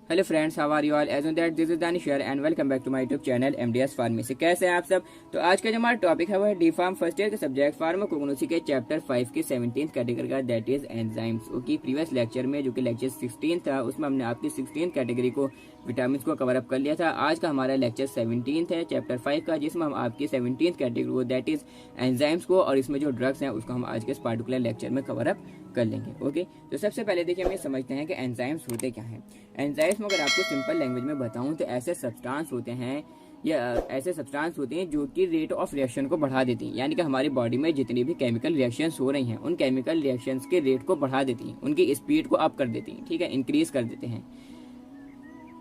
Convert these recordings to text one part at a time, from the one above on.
Hello friends, how are you all? As on that this is Danish and welcome back to my YouTube channel MDS pharmacy. कैसे हैं आप सब? तो आज का जो हमारा टॉपिक है वो है डी फार्म फर्स्ट ईयर के सब्जेक्ट फार्माकोग्नोसी के चैप्टर 5 की 17th कैटेगरी का, that is enzymes. Okay, previous lecture में जो कि लेक्चर 16 था उसमें हमने आपकी 16th कैटेगरी को विटामिन को कवर अप कर लिया था। आज का हमारा लेक्चर 17th है चैप्टर 5 का, जिसमें हम आपकी 17th कैटेगरी को दैट इज एंजाइम्स को और इसमें जो ड्रग्स हैं उसको हम आज के इस पार्टिकुलर लेक्चर में कवर अप कर लेंगे। ओके, तो सबसे पहले देखिए हम ये समझते हैं कि एंजाइम्स होते क्या हैं। एंजाइम्स में अगर आपको सिंपल लैंग्वेज में बताऊं तो ऐसे सब्सटेंस होते हैं या ऐसे सब्सटेंस होते हैं जो कि रेट ऑफ रिएक्शन को बढ़ा देती हैं, यानी कि हमारी बॉडी में जितनी भी केमिकल रिएक्शंस हो रही हैं उन केमिकल रिएक्शंस के रेट को बढ़ा देती हैं, उनकी स्पीड को अप कर देती हैं, ठीक है, इंक्रीज कर देते हैं।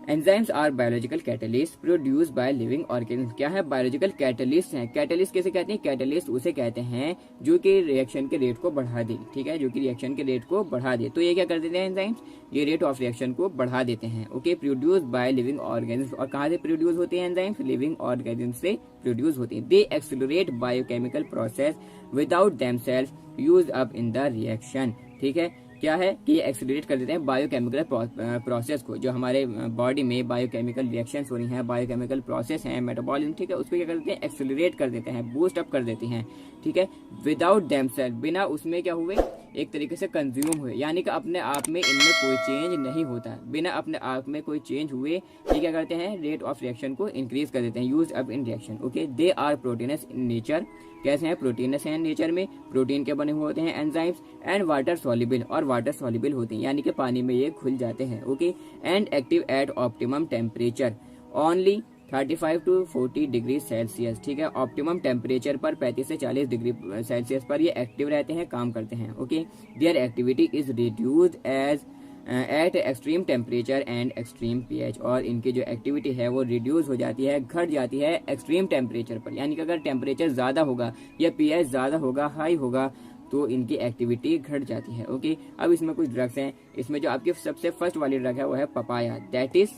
Enzymes are biological catalyst produce by living organism. क्या है? बायोलॉजिकल कैटलिस्ट हैं। कैटलिस्ट कैसे कहते हैं? कैटलिस्ट उसे कहते हैं जो कि रिएक्शन के रेट को बढ़ा दे, ठीक है, जो कि रिएक्शन के रेट को बढ़ा दे। तो ये क्या कर देते हैं एंजाइम्स? ये रेट ऑफ रिएक्शन को बढ़ा देते हैं। Okay, produce by living organism. और कहाँ से प्रोड्यूस होते हैं एंजाइम्स? लिविंग ऑर्गेनिज्म से प्रोड्यूस होते हैं। They accelerate biochemical process without themself use up in the reaction. ठीक है, क्या है कि ये एक्सेलरेट कर देते हैं बायोकेमिकल प्रोसेस को, जो हमारे बॉडी में बायोकेमिकल रिएक्शंस हो रही हैं, बायोकेमिकल प्रोसेस हैं, मेटाबॉलिज्म, ठीक है, उसको क्या कर देते हैं? एक्सेलरेट कर देते हैं, बूस्ट अप कर देते हैं, ठीक है, विदाउट देमसेल्फ, बिना उसमें क्या हुए एक तरीके से कंज्यूम हुए, यानी कि अपने आप में इनमें कोई चेंज नहीं होता, बिना अपने आप में कोई चेंज हुए ये क्या करते हैं? रेट ऑफ रिएक्शन को इंक्रीज कर देते हैं, use up in reaction. Okay, they are proteins in nature. कैसे हैं? प्रोटीनस हैं नेचर में, प्रोटीन के बने हुए होते हैं एंजाइम्स, एंड वाटर सॉल्युबल, और वाटर सॉल्युबल होते हैं, यानी कि पानी में ये घुल जाते हैं। Okay, and active at optimum temperature only 35 to 40 degree Celsius. ठीक है, ऑप्टिमम टेम्परेचर पर 35 से 40 डिग्री सेल्सियस पर ये एक्टिव रहते हैं, काम करते हैं। Okay, their activity is reduced as at extreme temperature and extreme pH. और इनकी जो एक्टिविटी है वो रिड्यूस हो जाती है, घट जाती है एक्सट्रीम टेम्परेचर पर, यानी कि अगर टेम्परेचर ज़्यादा होगा या पीएच ज़्यादा होगा, हाई होगा, तो इनकी एक्टिविटी घट जाती है। ओके, अब इसमें कुछ ड्रग्स हैं। इसमें जो आपकी सबसे फर्स्ट वाली ड्रग है वो है पपाया, दैट इज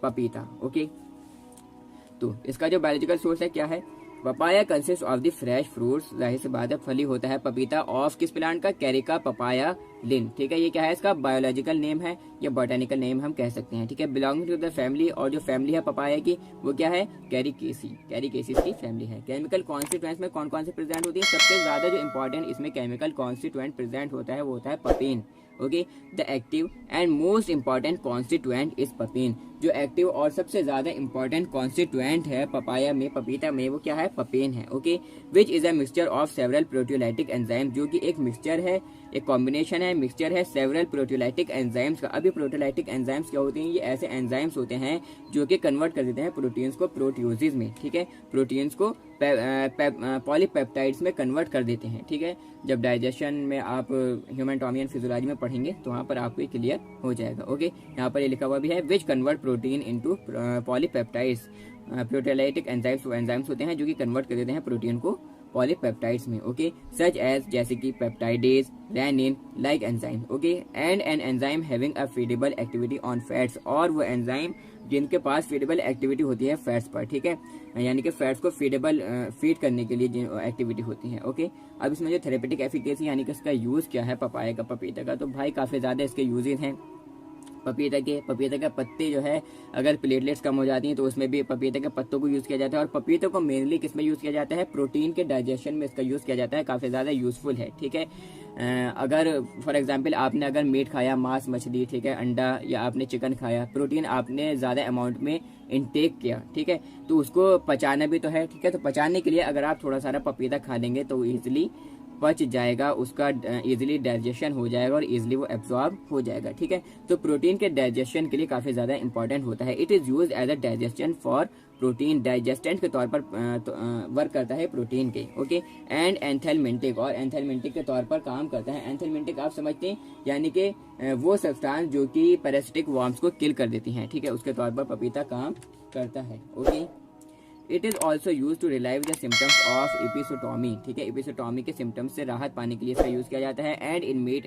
पपीता। ओके, तो इसका जो बायोलॉजिकल सोर्स है क्या है? Papaya consist of the fresh fruits, जाहिर सी बात है फली होता है पपीता, ऑफ किस प्लांट का? कैरिका पपाया लिन। ठीक है, ये क्या है? इसका बायोलॉजिकल नेम है या बॉटनिकल नेम हम कह सकते हैं। ठीक है, बिलोंगिंग टू द फैमिली, और जो फैमिली है पपाया की वो क्या है? कैरिकेसी, कैरिकेसी की फैमिली है। केमिकल कॉन्स्टिट्यूएंट्स में कौन कौन से प्रेजेंट होती है? सबसे ज्यादा जो इंपॉर्टेंट इसमें केमिकल कॉन्स्टिट्यूएंट प्रेजेंट होता है वो होता है papain. Okay, the active and most important constituent is papain. जो एक्टिव और सबसे ज्यादा इंपॉर्टेंट कॉन्स्टिट्यूएंट है पपाया में, पपीता में, वो क्या है? पपीन है। Okay, which is a mixture of several proteolytic enzyme, जो कि एक मिक्सचर है, एक कॉम्बिनेशन है, मिक्सचर है सेवरल प्रोटियोलाइटिक एंजाइम्स का। अभी प्रोटियोलाइटिक एंजाइम्स क्या होते हैं? ये ऐसे एंजाइम्स होते हैं जो कि कन्वर्ट कर देते हैं प्रोटीन्स को प्रोटियोसिस में, ठीक है, प्रोटीन्स को पॉलीपेप्टाइड्स में कन्वर्ट कर देते हैं। ठीक है, जब डाइजेशन में आप ह्यूमन एनाटॉमी एंड फिजियोलॉजी में पढ़ेंगे तो वहाँ पर आपको ये क्लियर हो जाएगा। ओके, यहाँ पर ये लिखा हुआ भी है, which convert protein into polypeptides. Proteolytic enzymes वो एंजाइम्स होते हैं जो कि कन्वर्ट कर देते हैं प्रोटीन को पॉलीपेप्टाइड्स में। ओके, सच एज, जैसे कि peptidase, rennin, like enzyme. Okay, and an enzyme having a feedable activity on fats, और वो एंजाइम जिनके पास फीडेबल एक्टिविटी होती है फैट्स पर, ठीक है, यानी कि फैट्स को फीडेबल फीड करने के लिए जो एक्टिविटी होती है। ओके, अब इसमें जो थेरेपेटिक एफिकेसी यानी कि इसका यूज क्या है पपाया का, पपीता का, तो भाई काफी ज्यादा इसके यूजेस हैं। पपीता के पत्ते जो है, अगर प्लेटलेट्स कम हो जाती हैं तो उसमें भी पपीते के पत्तों को यूज़ किया जाता है। और पपीते को मेनली किस में यूज़ किया जाता है? प्रोटीन के डाइजेशन में इसका यूज़ किया जाता है, काफ़ी ज़्यादा यूज़फुल है। ठीक है, अगर फॉर एग्जांपल आपने अगर मीट खाया, मांस मछली, ठीक है, अंडा, या आपने चिकन खाया, प्रोटीन आपने ज़्यादा अमाउंट में इनटेक किया, ठीक है, तो उसको पचाना भी तो है, ठीक है, तो पचाने के लिए अगर आप थोड़ा सारा पपीता खा लेंगे तो ईजिली पच जाएगा, उसका इजीली डाइजेशन हो जाएगा और इजीली वो एब्जॉर्ब हो जाएगा। ठीक है, तो प्रोटीन के डाइजेशन के लिए काफी ज्यादा इंपॉर्टेंट होता है। It is use as a digestion for protein, digestant के तौर पर वर्क करता है प्रोटीन के। ओके, एंड एंथेलमेंटिक, और एंथेलमेंटिक के तौर पर काम करता है। एंथेलमेंटिक आप समझते हैं, यानी कि वो सब्सटेंस जो कि पैरासिटिक वर्म्स को किल कर देती हैं, ठीक है, उसके तौर पर पपीता काम करता है। Okay, it is also use to relieve the symptoms of episiotomy. ठीक है, एपिसोटोमी के सिम्टम्स से राहत पाने के लिए इसका यूज किया जाता है। एंड इन मीट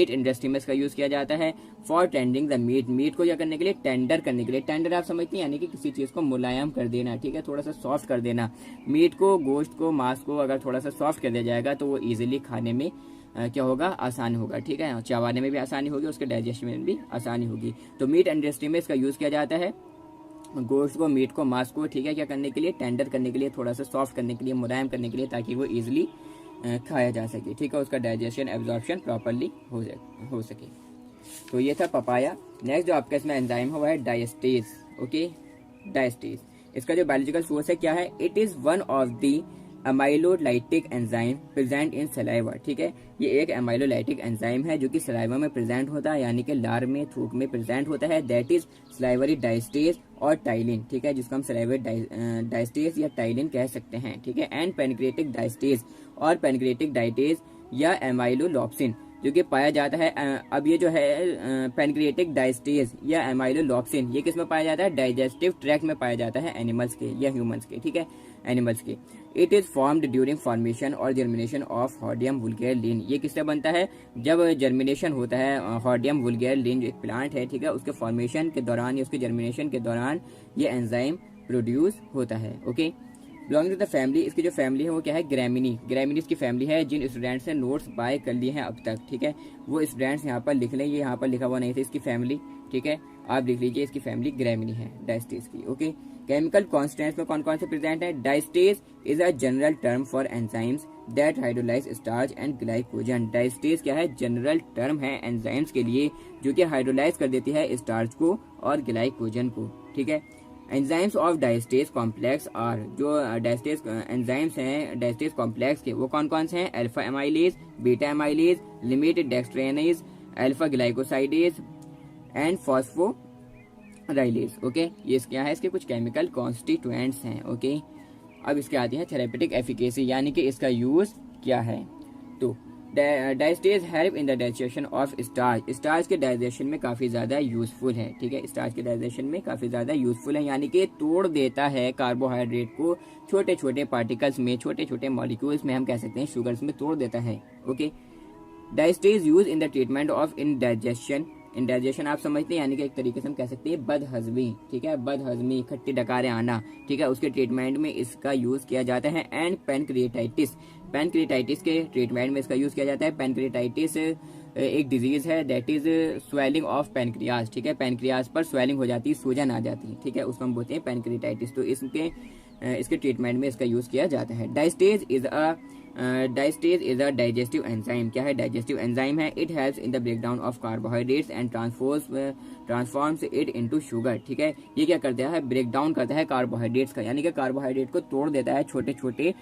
इंडस्ट्री में इसका यूज किया जाता है for tending the meat, meat को क्या करने के लिए? टेंडर करने के लिए। टेंडर आप समझते हैं, यानी कि किसी चीज को मुलायम कर देना, ठीक है, थोड़ा सा सॉफ्ट कर देना। मीट को, गोश्त को, मांस को अगर थोड़ा सा सॉफ्ट कर दिया जाएगा तो वो इजिली खाने में क्या होगा, आसान होगा, ठीक है, चबाने में भी आसानी होगी, उसके डाइजेशन में भी आसानी होगी। तो मीट इंडस्ट्री में इसका यूज़ किया जाता है गोश्त को, मीट को, मांस को, ठीक है, क्या करने के लिए, टेंडर करने के लिए, थोड़ा सा सॉफ्ट करने के लिए, मुलायम करने के लिए, ताकि वो ईजिली खाया जा सके, ठीक है, उसका डाइजेशन एब्जॉर्प्शन प्रॉपरली हो सके। तो ये था पपाया। नेक्स्ट जो आपका इसमें एंजाइम हुआ है डायस्टेज। ओके, डायस्टेज इसका जो बायोलॉजिकल सोर्स है क्या है, it is one of the अमाइलोलाइटिक enzyme present in saliva, ठीक है, ये एक अमाइलोलाइटिक एंजाइम है जो कि सलाइवा में प्रेजेंट होता है, यानी कि लार में, थ्रोट में प्रेजेंट होता है, दैट इज सलाइवरी डायस्टेज और टाइलिन, ठीक है, जिसको हम सलाइवरी डायस्टेज या टाइलिन कह सकते हैं, ठीक है, एंड पेनक्रिएटिक डायस्टेज और पेनक्रिएटिक डायटेज या एमाइलोलॉप्सिन जो कि पाया जाता है। अब ये जो है पेनक्रिएटिक डायस्टेज या एमाइलोलॉप्सिन ये किस में पाया जाता है, डाइजेस्टिव ट्रैक्ट में पाया जाता है, एनिमल्स के या ह्यूमंस के, ठीक है, एनिमल्स के। It is formed during formation और जर्मिनेशन ऑफ हॉर्डियम वुल्गेरलिन, ये किससे बनता है, जब जर्मिनेशन होता है हॉर्डियम वुल्गेरलिन जो एक प्लांट है, ठीक है, उसके फॉर्मेशन के दौरान या उसके जर्मिनेशन के दौरान ये एंजाइम प्रोड्यूस होता है। Okay, belonging to the family, इसकी जो फैमिली है वो क्या है, ग्रैमिनी, ग्रैमिनीज की फैमिली है। जिन स्टूडेंट्स ने नोट्स बाय कर लिए हैं अब तक, ठीक है, वो स्टूडेंट्स यहाँ पर लिख लें, ये यहाँ पर लिखा हुआ नहीं था इसकी फैमिली, ठीक है, आप लिख लीजिए इसकी फैमिली ग्रैमिनी है, डायस्टेज की। ओके, केमिकल कॉन्स्टेंट्स में कौन कौन से प्रेजेंट है, diastase is a general term for enzymes that hydrolyse starch and glycogen. Diastase क्या है, जनरल टर्म है एंजाइम्स के लिए जो कि हाइड्रोलाइज कर देती है स्टार्च को और ग्लाइकोजन को, ठीक है। Enzymes of diastase complex are, जो डायस्टेज एंजाइम्स हैं डायस्टेज कॉम्प्लेक्स के वो कौन कौन से हैं, alpha amylase, beta amylase, limit dextrinase, alpha glycosidase and phosphorylase. Okay, ये क्या है, इसके कुछ केमिकल कॉन्स्टिट्यूएंट्स हैं। ओके, अब इसके आती है थेरेपेटिक एफिकेसी, यानी कि इसका यूज क्या है। तो diastase help in the digestion of starch, starch के डाइजेशन में काफ़ी ज़्यादा यूजफुल है, ठीक है, स्टार्च के डाइजेशन में काफ़ी ज़्यादा यूजफुल है, यानी कि तोड़ देता है कार्बोहाइड्रेट को छोटे छोटे पार्टिकल्स में, छोटे छोटे मॉलिक्यूल्स में, हम कह सकते हैं शुगर्स में तोड़ देता है। Okay, diastase use in the treatment of indigestion, indigestion आप समझते हैं, यानी कि एक तरीके से हम कह सकते हैं बदहजमी, ठीक है, बदहजमी, खट्टी डकारें आना, ठीक है, उसके ट्रीटमेंट में इसका यूज किया जाता है। एंड पैनक्रिएटाइटिस, पैनक्रिएटाइटिस के ट्रीटमेंट में इसका यूज किया जाता है। पैनक्रिएटाइटिस एक डिजीज है that is swelling of pancreas, ठीक है, पैनक्रियाज पर स्वेलिंग हो जाती है, सूजन आ जाती है, ठीक है, उसको हम बोलते हैं पैनक्रिएटाइटिस। तो इसके ट्रीटमेंट में इसका यूज किया जाता है। Diastase is a digestive enzyme, क्या है, डाइजेस्टिव एंजाइम है। It helps in the breakdown of carbohydrates and transforms it into sugar, ठीक है, ये क्या करता है, ब्रेक डाउन करता है कार्बोहाइड्रेट्स का, यानी कि कार्बोहाइड्रेट को तोड़ देता है छोटे छोटे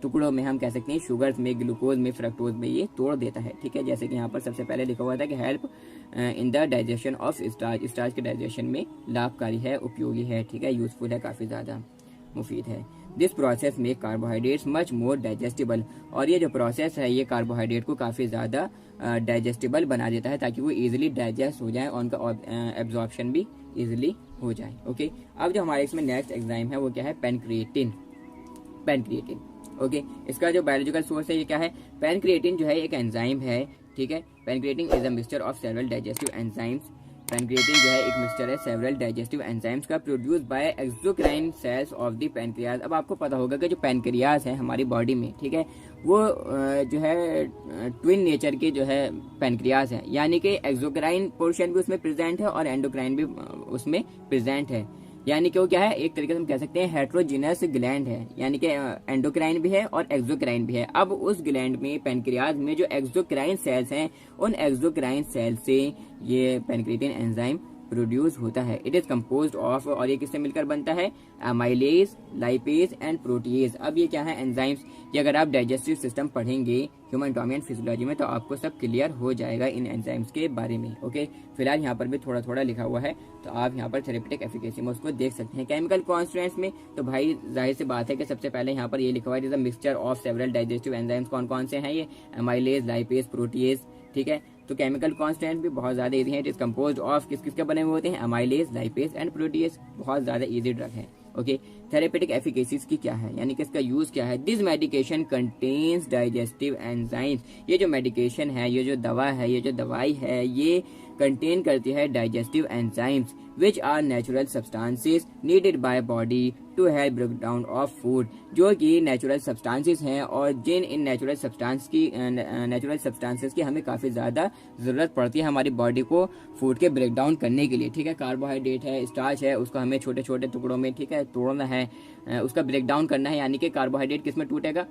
टुकड़ों में, हम कह सकते हैं शुगर्स में, ग्लूकोज में, फ्रक्टोज में ये तोड़ देता है, ठीक है। जैसे कि यहाँ पर सबसे पहले लिखा हुआ था कि help in the digestion of starch, starch के डाइजेशन में लाभकारी है, उपयोगी है, ठीक है, यूजफुल है, काफ़ी ज़्यादा मुफीद है। This process make carbohydrates much more digestible, और ये जो प्रोसेस है ये कार्बोहाइड्रेट को काफ़ी ज़्यादा डाइजेस्टिबल बना देता है ताकि वो इजीली डाइजेस्ट हो जाए और उनका एब्जॉर्प्शन भी इजीली हो जाए। ओके, अब जो हमारे इसमें नेक्स्ट एग्जाइम है वो क्या है, पैनक्रिएटिन, पैनक्रिएटिन। ओके, इसका जो बायोलॉजिकल सोर्स है ये क्या है, पैनक्रिएटिन जो है एक एंजाइम है, ठीक है, pancreatin is a mixture of several digestive enzymes, pancreatin जो है एक मिक्सचर है सेवरल डाइजेस्टिव एंजाइम्स का, produce by exocrine cells of the pancreas. अब आपको पता होगा कि जो पैनक्रियाज है हमारी बॉडी में, ठीक है, वो जो है ट्विन नेचर के जो है पैनक्रियाज है, यानी कि एक्सोक्राइन पोर्शन भी उसमें प्रेजेंट है और एंडोक्राइन भी उसमें प्रेजेंट है, यानी कि वो क्या है, एक तरीके से हम कह सकते हैं हेट्रोजीनस ग्लैंड है, यानी कि एंडोक्राइन भी है और एक्सोक्राइन भी है। अब उस ग्लैंड में, पैनक्रियाज में जो एक्सोक्राइन सेल्स हैं, उन एक्सोक्राइन सेल से ये पैनक्रिएटिन एंजाइम प्रोड्यूस होता है। इट इज कंपोज्ड ऑफ, और ये किससे मिलकर बनता है, अमाइलेज, लाइपेज एंड प्रोटीएज। अब ये क्या है एंजाइम्स, ये अगर आप डाइजेस्टिव सिस्टम पढ़ेंगे ह्यूमन एनाटॉमी एंड फिजियोलॉजी में तो आपको सब क्लियर हो जाएगा इन एंजाइम्स के बारे में। ओके, फिलहाल यहाँ पर भी थोड़ा थोड़ा लिखा हुआ है तो आप यहाँ पर थेरेपेटिक एफिकेसी में उसको देख सकते हैं। केमिकल कॉन्स्टिट्यूएंट्स में तो भाई जाहिर सी बात है कि सबसे पहले यहाँ पर ये लिखा हुआ है, it is a mixture of several digestive enzymes. कौन कौन से हैं ये, अमाइलेज, लाइपेज, प्रोटीएज, ठीक है। तो केमिकल कांस्टेंट भी बहुत ज्यादा इजी है, इट इज कंपोज्ड ऑफ किस किसके बने हुए होते हैं, अमाइलेज, लाइपेज एंड प्रोटीएज, बहुत ज्यादा इजी ड्रग है। ओके, थेरेपेटिक एफिकेसीज की क्या है, यानी कि इसका यूज क्या है, this medication contains digestive enzymes. ये जो मेडिकेशन है, ये जो दवा है, ये जो दवाई है, ये कंटेन करती है digestive enzymes which are natural substances needed by body to help break down of food, जो कि नेचुरल सब्सटेंसेस हैं और जिन इन नेचुरल सब्सटेंसेस की हमें काफ़ी ज़्यादा ज़रूरत पड़ती है हमारी बॉडी को फूड के ब्रेक डाउन करने के लिए। ठीक है, कार्बोहाइड्रेट है, स्टार्च है, उसको हमें छोटे छोटे टुकड़ों में, ठीक है, तोड़ना है, उसका ब्रेक डाउन करना है। यानी कि कार्बोहाइड्रेट किस में टूटेगा,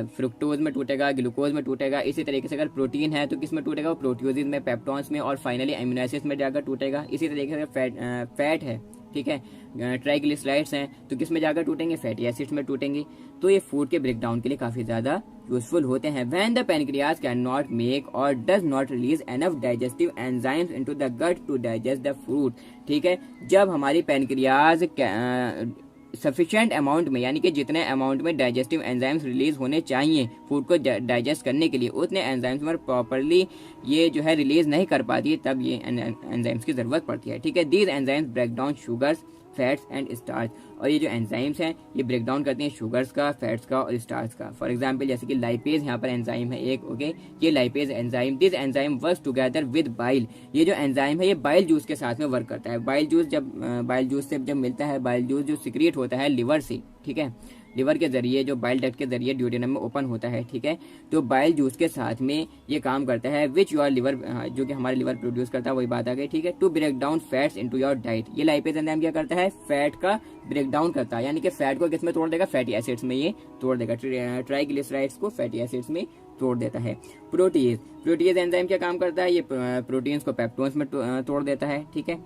फ्रुक्टोज में टूटेगा, ग्लूकोज में टूटेगा। इसी तरीके से अगर प्रोटीन है तो किस में टूटेगा, वो प्रोटियोजिस में, पेप्टॉन्स में और फाइनली अमीनो एसिड्स में जाकर टूटेगा। इसी तरीके से फैट है, ठीक है, ट्राइग्लिसराइड्स हैं तो किस में जाकर टूटेंगे, फैटी एसिड्स में टूटेंगे। तो ये फूड के ब्रेक डाउन के लिए काफ़ी ज़्यादा यूजफुल होते हैं। When the pancreas can not make or does not release enough digestive enzymes into the gut to digest the food, ठीक है, जब हमारी पैनक्रियाज सफिशिएंट अमाउंट में, यानी कि जितने अमाउंट में डाइजेस्टिव एंजाइम्स रिलीज होने चाहिए फूड को डाइजेस्ट करने के लिए, उतने एंजाइम्स पर प्रॉपरली ये जो है रिलीज नहीं कर पाती है, तब ये एंजाइम्स की ज़रूरत पड़ती है। ठीक है, these enzymes break down sugars, fats and starch, और ये जो एंजाइम्स हैं ये ब्रेक डाउन करती हैं शुगर्स का, फैट्स का और स्टार्च का। फॉर एग्जांपल जैसे कि लाइपेज यहाँ पर एंजाइम है एक, ओके, ये lipase enzyme, this enzyme works together with bile, ये जो एंजाइम है ये बाइल जूस के साथ में वर्क करता है। बाइल जूस से जब मिलता है, बाइल जूस जो सिक्रिएट होता है लिवर से, ठीक है, लिवर के जरिए, जो बाइल डक्ट के जरिए ड्यूडेनम में ओपन होता है, ठीक है, तो बाइल जूस के साथ में ये काम करता है, विच योर लिवर, जो कि हमारे लिवर प्रोड्यूस करता है, वही बात आ गई, ठीक है, to break down fats into your diet. ये लाइपेज एंजाइम क्या करता है, फैट का ब्रेक डाउन करता है, यानी कि फैट को किस में तोड़ देगा, फैटी एसिड्स में ये तोड़ देगा, ट्राइग्लिसराइड्स को फैटी एसिड्स में तोड़ देता है। प्रोटीज एंजाइम क्या काम करता है, ये प्रोटीन्स को पेप्टोन्स में तोड़ देता है, ठीक है।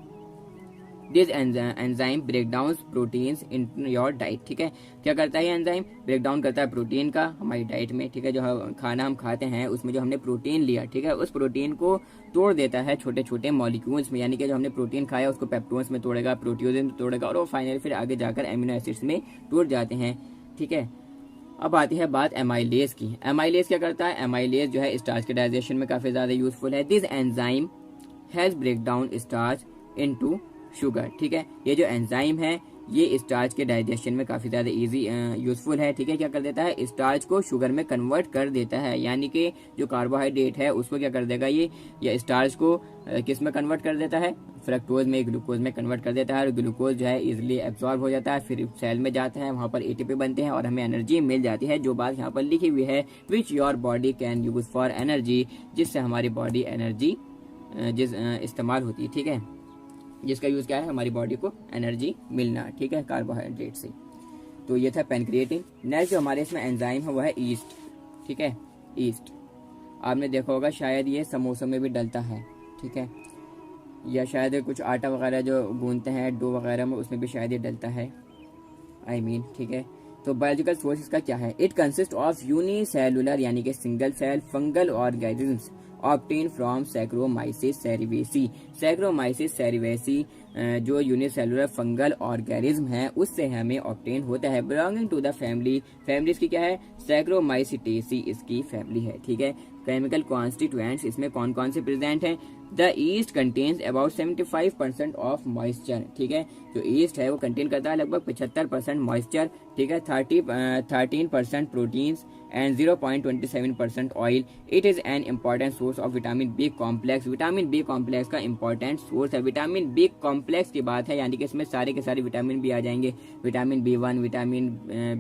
This enzyme break down proteins in your diet, ठीक है, क्या करता है ये एंजाइम, ब्रेक डाउन करता है प्रोटीन का हमारी डाइट में, ठीक है, जो खाना हम खाते हैं उसमें जो हमने प्रोटीन लिया, ठीक है, उस प्रोटीन को तोड़ देता है छोटे छोटे मॉलिक्यूल्स में, यानी कि जो हमने प्रोटीन खाया उसको पेप्टोन्स में तोड़ेगा, प्रोटियोजेन में तोड़ेगा और वो फाइनली फिर आगे जाकर एमिनो एसिड्स में टूट जाते हैं, ठीक है। अब आती है बात एमाइलेज की। एमाइलेज क्या करता है, एमाइलेज जो है स्टार्च के डाइजेशन में काफ़ी ज़्यादा यूजफुल है। This enzyme has break down starch into sugar, ठीक है, ये जो एंजाइम है ये स्टार्च के डाइजेशन में काफ़ी ज़्यादा इजी यूजफुल है, ठीक है, क्या कर देता है, स्टार्च को शुगर में कन्वर्ट कर देता है, यानी कि जो कार्बोहाइड्रेट है उसको क्या कर देगा ये स्टार्च को किस में कन्वर्ट कर देता है, फ्रक्टोज में, ग्लूकोज में कन्वर्ट कर देता है, और ग्लूकोज जो है इजीली एब्जॉर्ब हो जाता है, फिर सेल में जाता है, वहाँ पर एटीपी बनते हैं और हमें एनर्जी मिल जाती है, जो बात यहाँ पर लिखी हुई है, which your body can use for energy, जिससे हमारी बॉडी एनर्जी इस्तेमाल होती है, ठीक है, जिसका यूज़ क्या है, हमारी बॉडी को एनर्जी मिलना, ठीक है, कार्बोहाइड्रेट से। तो ये था पैनक्रिएटिन। नेक्स्ट जो हमारे इसमें एंजाइम है वो है ईस्ट, ठीक है, ईस्ट आपने देखा होगा शायद ये समोसों में भी डलता है, ठीक है, या शायद कुछ आटा वगैरह जो गूंदते हैं डो वगैरह में उसमें भी शायद ये डलता है, ठीक है। तो बायोलॉजिकल सोर्स इसका क्या है, इट कंसिस्ट ऑफ यूनिसेलुलर यानी कि single cell fungal organisms obtain from saccharomyces cerevisiae. Saccharomyces cerevisiae जो यूनिसेलुलर फंगल ऑर्गेनिज्म है उससे हमें ऑब्टेन होता है, belonging to the family, family इसकी क्या है, सैक्रोमाइसिटेसी इसकी फैमिली है, ठीक है। केमिकल कॉन्स्टिट्यूएंट्स इसमें कौन कौन से प्रेजेंट हैं, the east contains about 75% of moisture, ठीक है, जो ईस्ट है वो कंटेन करता है लगभग 75% मॉइस्चर, ठीक है, 13% proteins and 0.27% oil. It is an important source of vitamin B complex, vitamin B complex का इंपॉर्टेंट सोर्स है। विटामिन बी कॉम्प्लेक्स की बात है यानी कि इसमें सारे के सारे विटामिन भी आ जाएंगे, vitamin B1, vitamin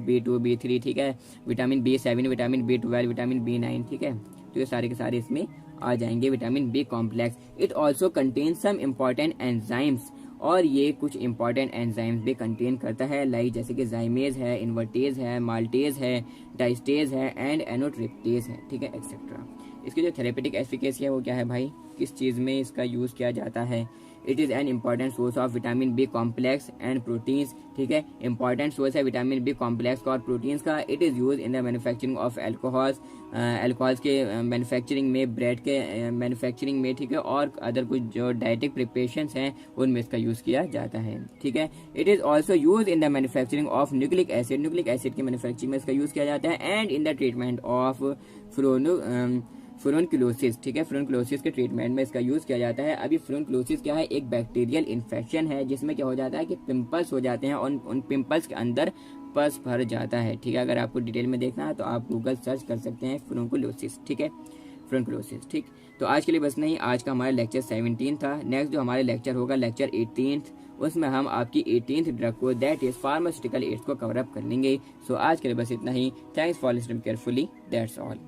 B2, B3, ठीक है, vitamin B7, vitamin B12, vitamin B9, ठीक है, तो ये सारे के सारे इसमें आ जाएंगे vitamin B complex. It also contain some important enzymes, और ये कुछ इंपॉर्टेंट एंजाइम्स भी कंटेन करता है, लाइक जैसे कि जाइमेज है, इन्वर्टेज है, माल्टेज है, डाइस्टेज है एंड एनोट्रिप्टेज है, ठीक है, एक्सेट्रा। इसकी जो थेरेपेटिक एफिकेसी है वो क्या है भाई, किस चीज़ में इसका यूज़ किया जाता है, it is an important source of vitamin B complex and proteins, ठीक है, इंपॉर्टेंट सोर्स है विटामिन बी कॉम्प्लेक्स का और प्रोटीन्स का। It is use in the manufacturing of alcohols, alcohols के मैन्युफैक्चरिंग में, ब्रेड के मैन्युफैक्चरिंग में, ठीक है, और अदर कुछ जो डाइटिक प्रिपरेशंस हैं उनमें इसका यूज़ किया जाता है, ठीक है। It is also use in the manufacturing of nucleic acid, nucleic acid की मैन्युफैक्चरिंग में इसका यूज़ किया जाता है, and in the treatment of furunculosis, ठीक है, फ्यूरोनक्लोसिस के ट्रीटमेंट में इसका यूज़ किया जाता है। अभी फ्यूरोनक्लोसिस क्या है, एक बैक्टीरियल इन्फेक्शन है जिसमें क्या हो जाता है कि पिंपल्स हो जाते हैं और उन पिंपल्स के अंदर पस भर जाता है, ठीक है। अगर आपको डिटेल में देखना है तो आप गूगल सर्च कर सकते हैं फ्यूरोनक्लोसिस, ठीक है। ट्यूबरकुलोसिस। ठीक, तो आज के लिए बस नहीं, आज का हमारा लेक्चर 17 था। नेक्स्ट जो हमारे लेक्चर होगा लेक्चर 18, उसमें हम आपकी 18th ड्रग को दैट इज फार्मास्यूटिकल एड्स को कवर अप कर लेंगे। सो आज के लिए बस इतना ही। Thanks for listening carefully, that's all.